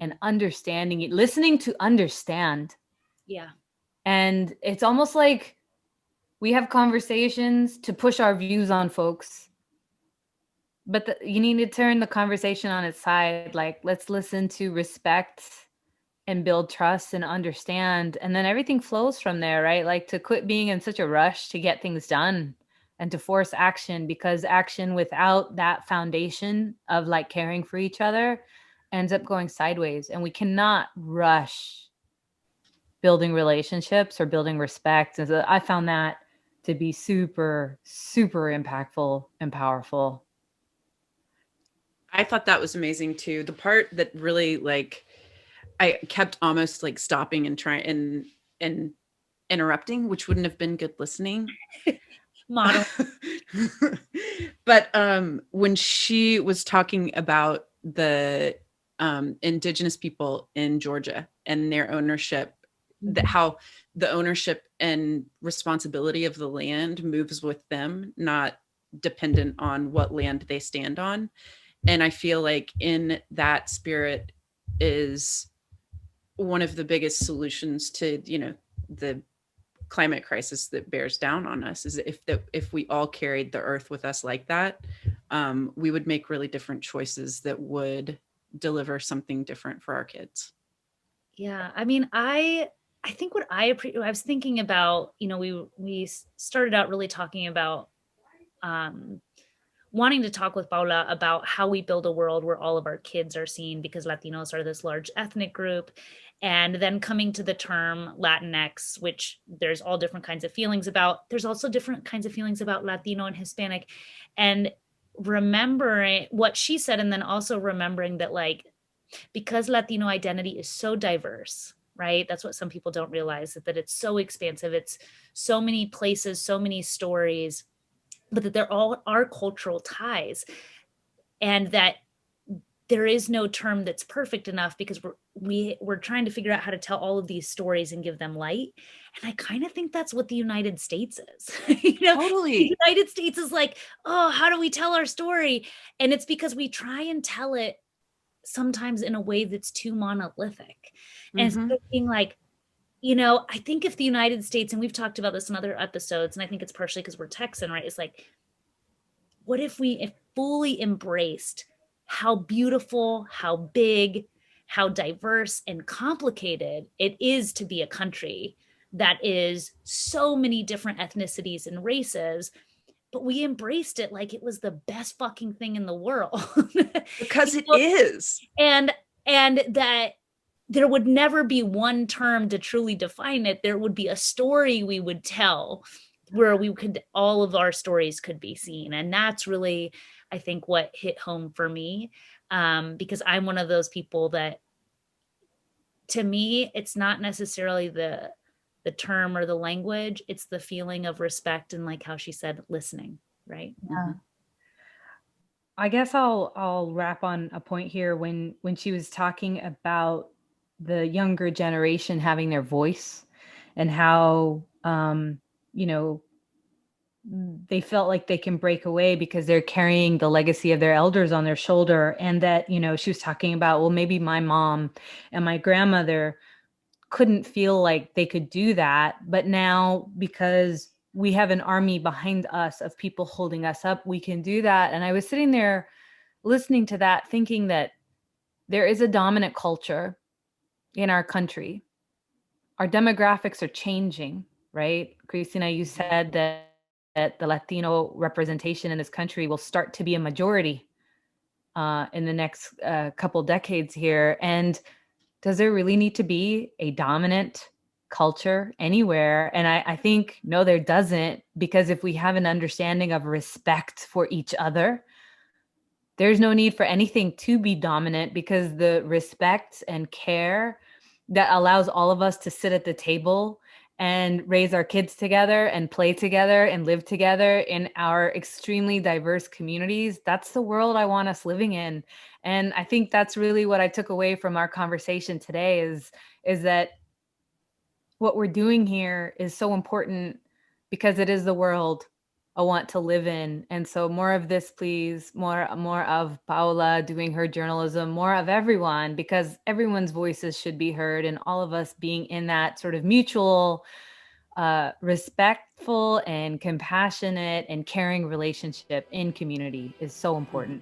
and understanding it, listening to understand. Yeah. And it's almost like we have conversations to push our views on folks, but you need to turn the conversation on its side. Like, let's listen to respect and build trust and understand. And then everything flows from there, right? Like to quit being in such a rush to get things done and to force action, because action without that foundation of like caring for each other ends up going sideways. And we cannot rush building relationships or building respect. And so I found that to be super, super impactful and powerful. I thought that was amazing too. The part that really like, I kept almost like stopping and trying and interrupting, which wouldn't have been good listening. Model. But when she was talking about the indigenous people in Georgia and their ownership, that how the ownership and responsibility of the land moves with them, not dependent on what land they stand on. And I feel like in that spirit is one of the biggest solutions to, the climate crisis that bears down on us, is if we all carried the earth with us like that, we would make really different choices that would deliver something different for our kids. Yeah, I mean, I think what I was thinking about, we started out really talking about wanting to talk with Paola about how we build a world where all of our kids are seen, because Latinos are this large ethnic group. And then coming to the term Latinx, which there's all different kinds of feelings about. There's also different kinds of feelings about Latino and Hispanic. And remembering what she said, and then also remembering that, like, because Latino identity is so diverse, right? That's what some people don't realize, that it's so expansive. It's so many places, so many stories, but that there all are cultural ties, and that there is no term that's perfect enough, because we're trying to figure out how to tell all of these stories and give them light. And I kind of think that's what the United States is. Totally. The United States is like, oh, how do we tell our story? And it's because we try and tell it sometimes in a way that's too monolithic. And instead of being like, I think if the United States, and we've talked about this in other episodes, and I think it's partially because we're Texan, right? It's like, what if we fully embraced how beautiful, how big, how diverse and complicated it is to be a country that is so many different ethnicities and races, but we embraced it like it was the best fucking thing in the world. Because it is. And that there would never be one term to truly define it. There would be a story we would tell where all of our stories could be seen. And that's really, I think, what hit home for me. Because I'm one of those people that, to me, it's not necessarily the term or the language, it's the feeling of respect and, like how she said, listening, right? Yeah. I guess I'll wrap on a point here when she was talking about the younger generation having their voice, and how they felt like they can break away because they're carrying the legacy of their elders on their shoulder. And that, she was talking about, well, maybe my mom and my grandmother couldn't feel like they could do that, but now, because we have an army behind us of people holding us up, we can do that. And I was sitting there listening to that, thinking that there is a dominant culture in our country. Our demographics are changing, right? Christina, you said that the Latino representation in this country will start to be a majority in the next couple decades here. And does there really need to be a dominant culture anywhere? And I think, no, there doesn't, because if we have an understanding of respect for each other, there's no need for anything to be dominant, because the respect and care that allows all of us to sit at the table and raise our kids together and play together and live together in our extremely diverse communities, that's the world I want us living in. And I think that's really what I took away from our conversation today, is that what we're doing here is so important, because it is the world I want to live in. And so more of this, please, more of Paola doing her journalism, more of everyone, because everyone's voices should be heard, and all of us being in that sort of mutual, respectful and compassionate and caring relationship in community is so important.